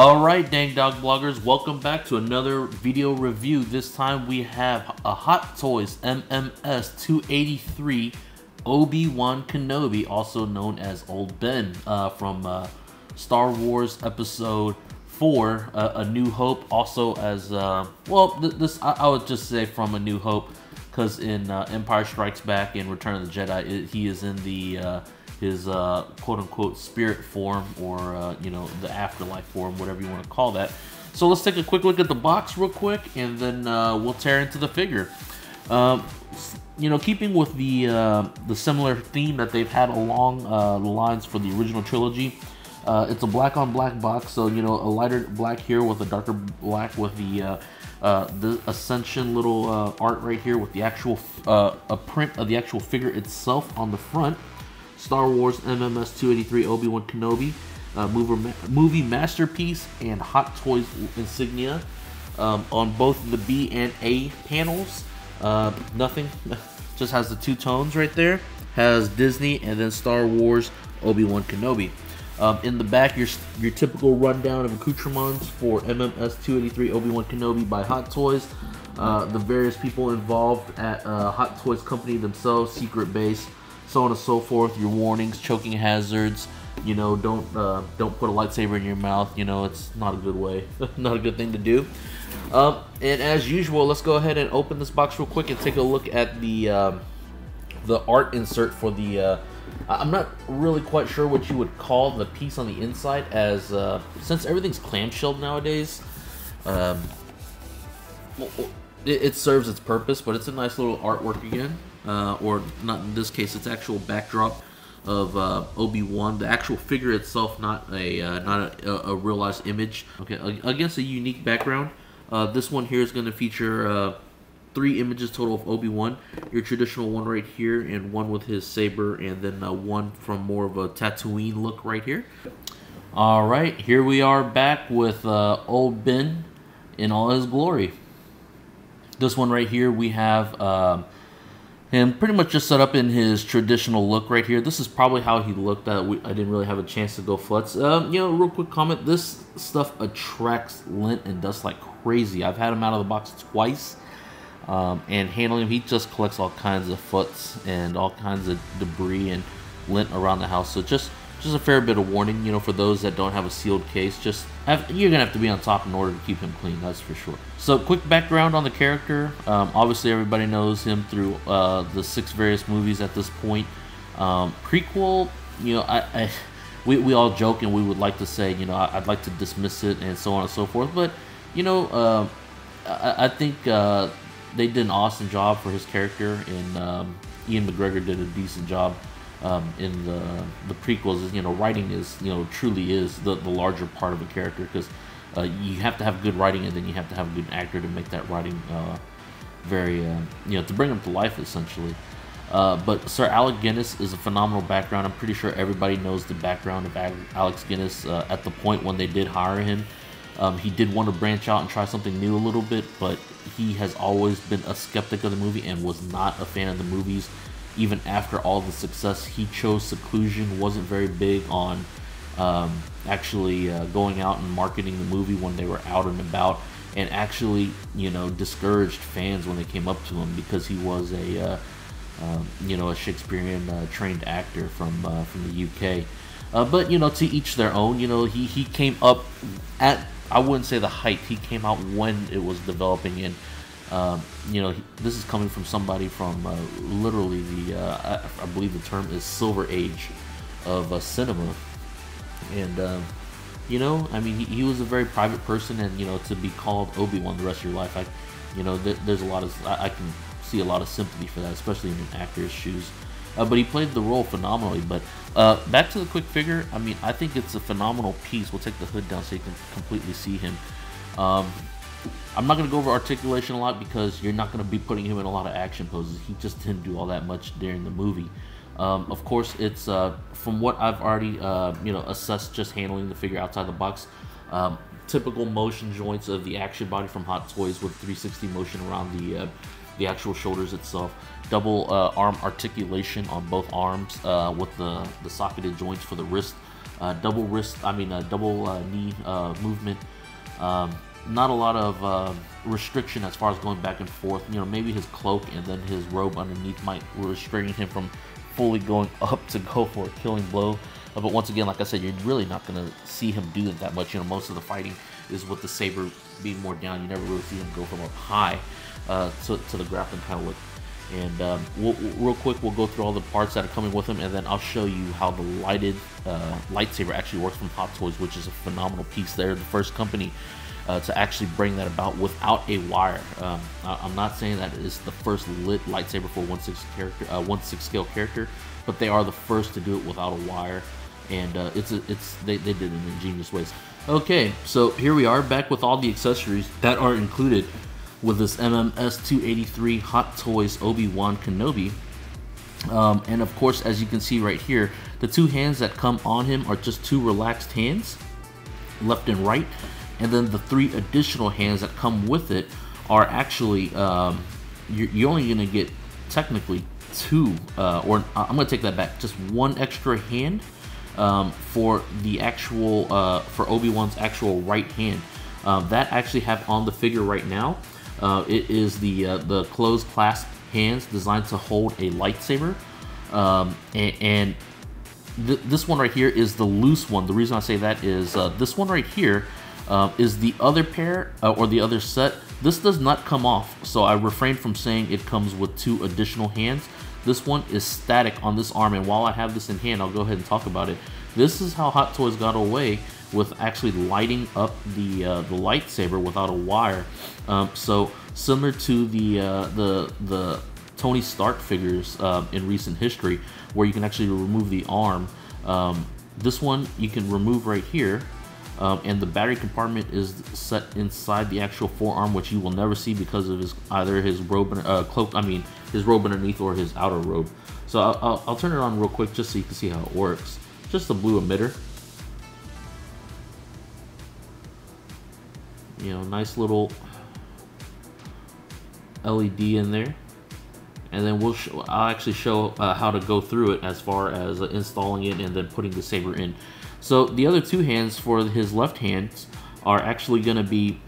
Alright, Dang Dog Bloggers, welcome back to another video review. This time we have a Hot Toys MMS 283 Obi Wan Kenobi, also known as Old Ben, from Star Wars Episode 4, A New Hope, also as, I would just say from A New Hope, because in Empire Strikes Back and Return of the Jedi, he is in the his quote-unquote spirit form, or the afterlife form, whatever you want to call that. So let's take a quick look at the box real quick, and then we'll tear into the figure. Keeping with the similar theme that they've had along the lines for the original trilogy, it's a black on black box, so a lighter black here with a darker black with the Ascension little art right here with the actual a print of the actual figure itself on the front. Star Wars MMS 283 Obi Wan Kenobi, movie masterpiece, and Hot Toys insignia on both the B and A panels. Nothing, just has the two tones right there. Has Disney and then Star Wars Obi Wan Kenobi. In the back, your typical rundown of accoutrements for MMS 283 Obi Wan Kenobi by Hot Toys. The various people involved at Hot Toys Company themselves, secret base, so on and so forth. Your warnings, choking hazards. Don't put a lightsaber in your mouth. It's not a good way, not a good thing to do. And as usual, let's go ahead and open this box real quick and take a look at the art insert for the. I'm not really quite sure what you would call the piece on the inside, as since everything's clamshelled nowadays, it serves its purpose, but it's a nice little artwork again. Or not in this case, it's actual backdrop of Obi-Wan, the actual figure itself, not a realized image. Okay, against a unique background. This one here is going to feature 3 images total of Obi-Wan. Your traditional one right here, and one with his saber, and then one from more of a Tatooine look right here. Alright, here we are back with Old Ben in all his glory. This one right here, we have him pretty much just set up in his traditional look right here. This is probably how he looked. I didn't really have a chance to go futz. Real quick comment, this stuff attracts lint and dust like crazy. I've had him out of the box twice. And handling him, he just collects all kinds of foots and all kinds of debris and lint around the house. So just a fair bit of warning, for those that don't have a sealed case. You're gonna have to be on top in order to keep him clean, that's for sure. So quick background on the character. Obviously everybody knows him through the 6 various movies at this point. Prequel, we all joke and we would like to say, I'd like to dismiss it and so on and so forth, but I think they did an awesome job for his character, and Ian McGregor did a decent job in the prequels. Writing is, truly is the larger part of a character, because you have to have good writing, and then you have to have a good actor to make that writing very, to bring him to life, essentially. But Sir Alec Guinness is a phenomenal background. I'm pretty sure everybody knows the background of Alex Guinness at the point when they did hire him. He did want to branch out and try something new a little bit, but he has always been a skeptic of the movie and was not a fan of the movies. Even after all the success, he chose seclusion, wasn't very big on actually going out and marketing the movie when they were out and about, and actually, discouraged fans when they came up to him, because he was a Shakespearean trained actor from the UK. But to each their own. He came up at, I wouldn't say the height, he came out when it was developing, and this is coming from somebody from literally the I believe the term is Silver Age of cinema. And I mean, he was a very private person, and to be called Obi-Wan the rest of your life, there's a lot of, I can see a lot of sympathy for that, especially in an actor's shoes. But he played the role phenomenally. But back to the quick figure, I mean, I think it's a phenomenal piece. We'll take the hood down so you can completely see him. I'm not going to go over articulation a lot, because you're not going to be putting him in a lot of action poses. He just didn't do all that much during the movie. Of course, it's from what I've already assessed, just handling the figure outside the box. Typical motion joints of the action body from Hot Toys, with 360 motion around the actual shoulders itself. Double arm articulation on both arms, with the socketed joints for the wrist. double wrist, double knee movement. Not a lot of restriction as far as going back and forth. You know, maybe his cloak and then his robe underneath might restrain him from fully going up to go for a killing blow. But once again, like I said, you're really not going to see him do it that much. You know, most of the fighting is with the Saber being more down. You never really see him go from up high to the grappling kind of look. And real quick, we'll go through all the parts that are coming with him, and then I'll show you how the lighted lightsaber actually works from Hot Toys, which is a phenomenal piece. They're the first company to actually bring that about without a wire. I'm not saying that it's the first lit lightsaber for 1/6 scale character, but they are the first to do it without a wire, and they did it in ingenious ways. Okay, so here we are back with all the accessories that are included with this MMS 283 Hot Toys Obi Wan Kenobi. And of course, as you can see right here, the two hands that come on him are just two relaxed hands, left and right. And then the three additional hands that come with it are actually, you're only going to get technically two, or I'm going to take that back, just one extra hand for the actual, for Obi-Wan's actual right hand. That I actually have on the figure right now. It is the closed clasp hands designed to hold a lightsaber, and this one right here is the loose one. The reason I say that is this one right here is the other pair or the other set. This does not come off, so I refrain from saying it comes with two additional hands. This one is static on this arm, and while I have this in hand, I'll go ahead and talk about it. This is how Hot Toys got away with actually lighting up the lightsaber without a wire. So similar to the Tony Stark figures in recent history, where you can actually remove the arm. This one you can remove right here, and the battery compartment is set inside the actual forearm, which you will never see because of either his robe cloak. His robe underneath or his outer robe. So I'll turn it on real quick just so you can see how it works. Just a blue emitter. You know, nice little LED in there, and then I'll actually show how to go through it as far as installing it and then putting the saber in. So the other two hands for his left hands are actually going to be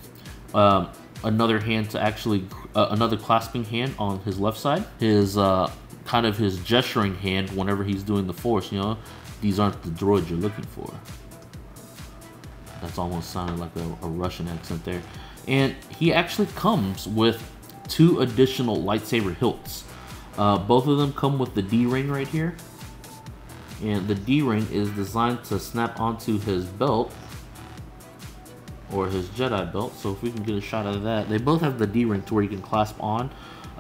another hand to actually another clasping hand on his left side. His kind of his gesturing hand whenever he's doing the Force. You know, these aren't the droids you're looking for. That's almost sounded like a Russian accent there. And he actually comes with two additional lightsaber hilts. Both of them come with the D-ring right here. And the D-ring is designed to snap onto his belt, or his Jedi belt. So if we can get a shot of that. They both have the D-ring to where you can clasp on.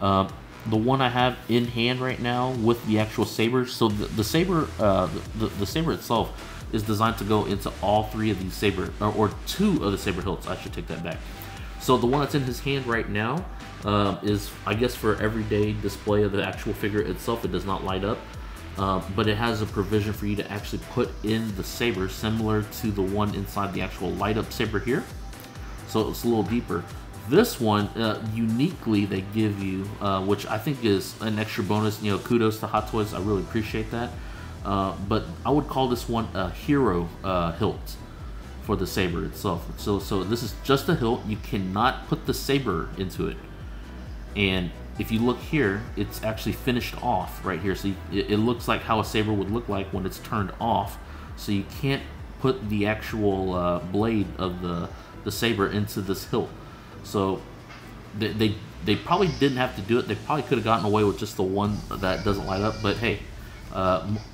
The one I have in hand right now with the actual saber. So the saber, the saber itself is designed to go into all three of these saber, or two of the saber hilts. I should take that back. So the one that's in his hand right now is, I guess, for everyday display of the actual figure itself. It does not light up, but it has a provision for you to actually put in the saber, similar to the one inside the actual light up saber here. So it's a little deeper. This one, uniquely, they give you, which I think is an extra bonus. You know, kudos to Hot Toys. I really appreciate that. But I would call this one a hero hilt for the saber itself. So this is just a hilt. You cannot put the saber into it. And if you look here, it's actually finished off right here. So it looks like how a saber would look like when it's turned off. So you can't put the actual blade of the saber into this hilt. So they probably didn't have to do it. They probably could have gotten away with just the one that doesn't light up. But hey,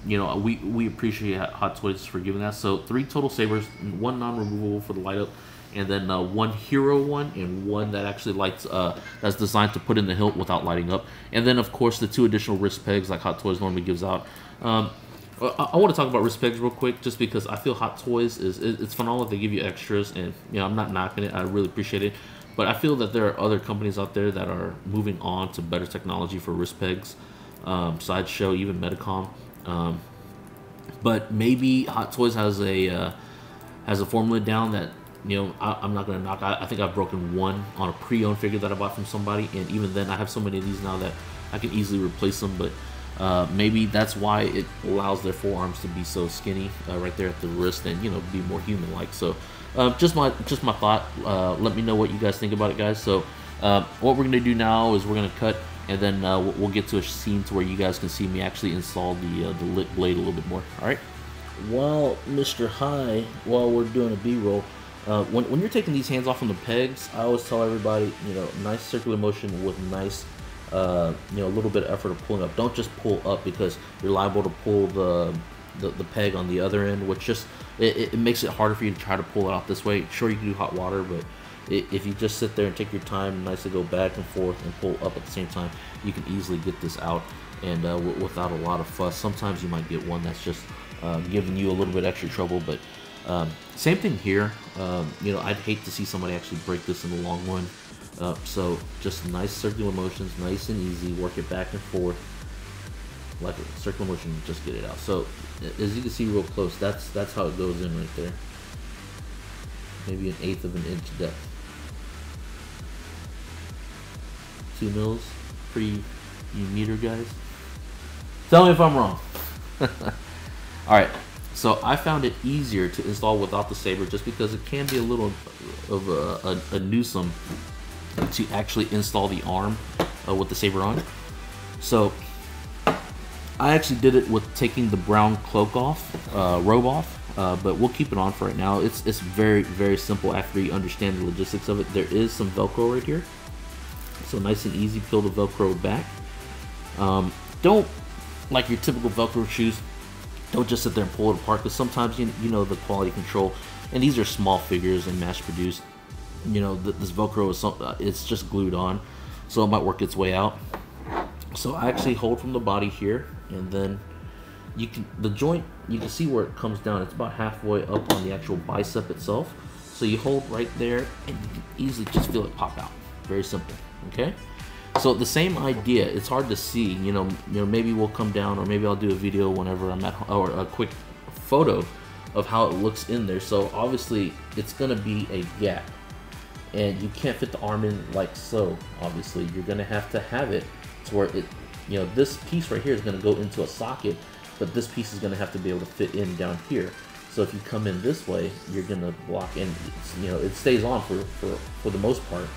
you know, we appreciate Hot Toys for giving that. So 3 total sabers, 1 non-removable for the light up, and then 1 hero one, and 1 that actually lights, that's designed to put in the hilt without lighting up. And then of course the 2 additional wrist pegs like Hot Toys normally gives out. I want to talk about wrist pegs real quick, just because I feel Hot Toys it's phenomenal. They give you extras, and you know, I'm not knocking it. I really appreciate it. But I feel that there are other companies out there that are moving on to better technology for wrist pegs. Sideshow, even Medicom, but maybe Hot Toys has a formula down that, you know, I'm not gonna knock. I think I've broken 1 on a pre-owned figure that I bought from somebody, and even then I have so many of these now that I can easily replace them. But Maybe that's why it allows their forearms to be so skinny right there at the wrist, and be more human-like. So just my thought. Let me know what you guys think about it, guys. So what we're gonna do now is we're gonna cut, and then we'll get to a scene to where you guys can see me actually install the lit blade a little bit more. All right. While Mr. High, while we're doing a B-roll, when you're taking these hands off from the pegs, I always tell everybody, nice circular motion with nice, a little bit of effort of pulling up. Don't just pull up, because you're liable to pull the peg on the other end, which just it makes it harder for you to try to pull it out this way. Sure, you can do hot water, but if you just sit there and take your time, nicely go back and forth and pull up at the same time, you can easily get this out, and without a lot of fuss. Sometimes you might get one that's just giving you a little bit extra trouble, but same thing here. I'd hate to see somebody actually break this in the long run. So just nice circular motions, nice and easy. Work it back and forth, like a circular motion, just get it out. So as you can see real close, that's how it goes in right there. Maybe 1/8 of an inch depth. 2 mils, pretty meter, guys. Tell me if I'm wrong. Alright, so I found it easier to install without the Saber, just because it can be a little of a nuisance to actually install the arm with the Saber on. So I actually did it with taking the brown cloak off, robe off, but we'll keep it on for right now. It's very, very simple after you understand the logistics of it. There is some Velcro right here, so nice and easy. Peel the Velcro back. Don't, like your typical Velcro shoes, don't just sit there and pull it apart, because sometimes the quality control, and these are small figures and mass produced. This Velcro is it's just glued on, so it might work its way out. So I actually hold from the body here, and then the joint, you can see where it comes down. It's about halfway up on the actual bicep itself. So you hold right there, and you can easily just feel it pop out. Very simple. Okay. So the same idea. It's hard to see. Maybe we'll come down, or maybe I'll do a video whenever I'm at, or a quick photo of how it looks in there. So obviously it's gonna be a gap, and you can't fit the arm in like so. Obviously you're gonna have it to where it, this piece right here is gonna go into a socket, but this piece is gonna have to be able to fit in down here. So if you come in this way, you're gonna block, and it stays on for the most part.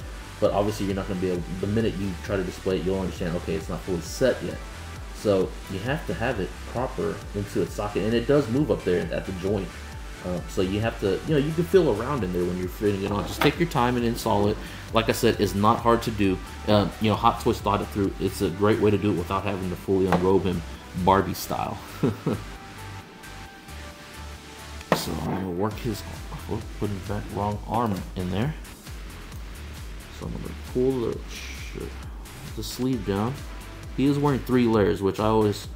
But obviously you're not going to be able, the minute you try to display it, you'll understand, okay, it's not fully set yet. So you have to have it proper into its socket, and it does move up there at the joint. So you have to, you can feel around in there when you're fitting it on. Just take your time and install it. Like I said, it's not hard to do. Hot Toys thought it through. It's a great way to do it without having to fully unrobe him Barbie style. So I'm going to work his, putting that wrong arm in there. So I'm going to pull the sleeve down. He is wearing 3 layers, which I always,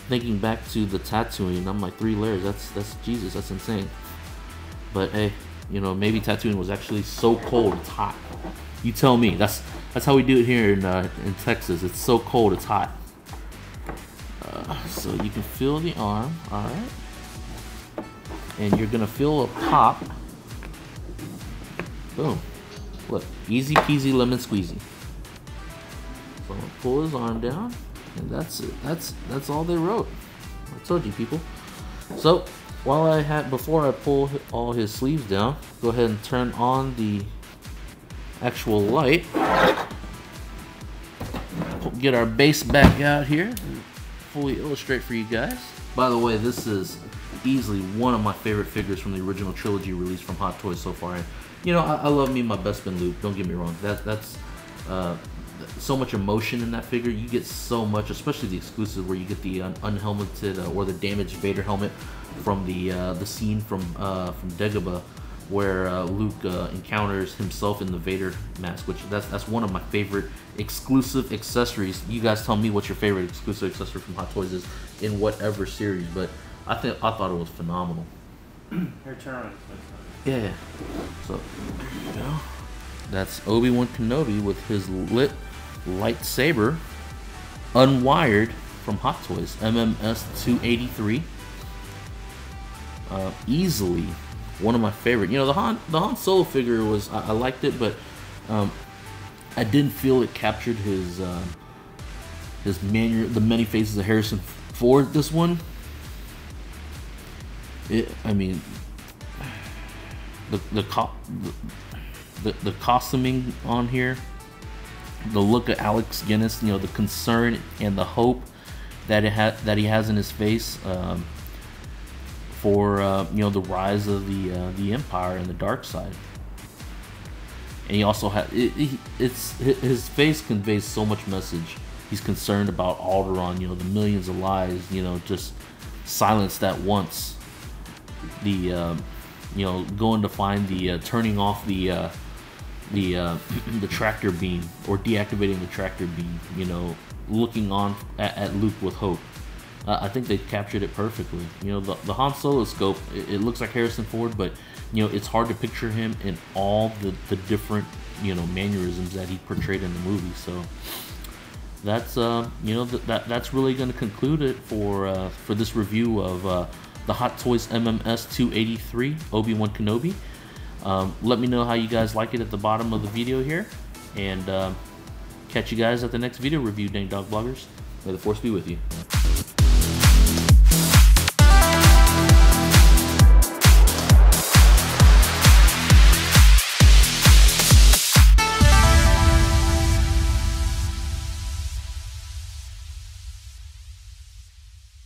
thinking back to the tattooing, I'm like, 3 layers, that's Jesus, that's insane. But hey, maybe tattooing was actually so cold, it's hot. You tell me. That's how we do it here in Texas. It's so cold, it's hot. So you can feel the arm, all right, and you're gonna feel a pop. Boom. Look, easy peasy lemon squeezy. So I'm gonna pull his arm down, and that's it. That's all they wrote. I told you, people. So before I pull all his sleeves down, go ahead and turn on the actual light. Get our base back out here, fully illustrate for you guys. By the way, this is easily one of my favorite figures from the original trilogy release from Hot Toys so far. And, I love me my Bespin Luke, don't get me wrong. That's so much emotion in that figure. You get so much, especially the exclusive, where you get the unhelmeted or the damaged Vader helmet from the scene from Dagobah, where Luke encounters himself in the Vader mask, which that's one of my favorite exclusive accessories. You guys tell me what your favorite exclusive accessory from Hot Toys is in whatever series, but I thought it was phenomenal. Here, turn around. Yeah. So there you go. That's Obi Wan Kenobi with his lit lightsaber, unwired, from Hot Toys, MMS 283. Easily one of my favorite. The Han Solo figure was, I liked it, but I didn't feel it captured his the many faces of Harrison Ford. This one, I mean, the costuming on here, the look of Alex Guinness, you know, the concern and the hope that he has in his face for you know, the rise of the Empire and the dark side. And he also has his face conveys so much message. He's concerned about Alderaan, you know, the millions of lives, you know, just silenced at once. The you know, going to find the turning off the tractor beam, or deactivating the tractor beam, you know, looking on at Luke with hope. I think they captured it perfectly. You know, the Han Solo scope, it looks like Harrison Ford, but you know, it's hard to picture him in all the different, you know, mannerisms that he portrayed in the movie. So that's you know, that's really going to conclude it for this review of the Hot Toys MMS 283 Obi Wan Kenobi. Let me know how you guys like it at the bottom of the video here, and catch you guys at the next video review, Dang Dog Bloggers. May the Force be with you.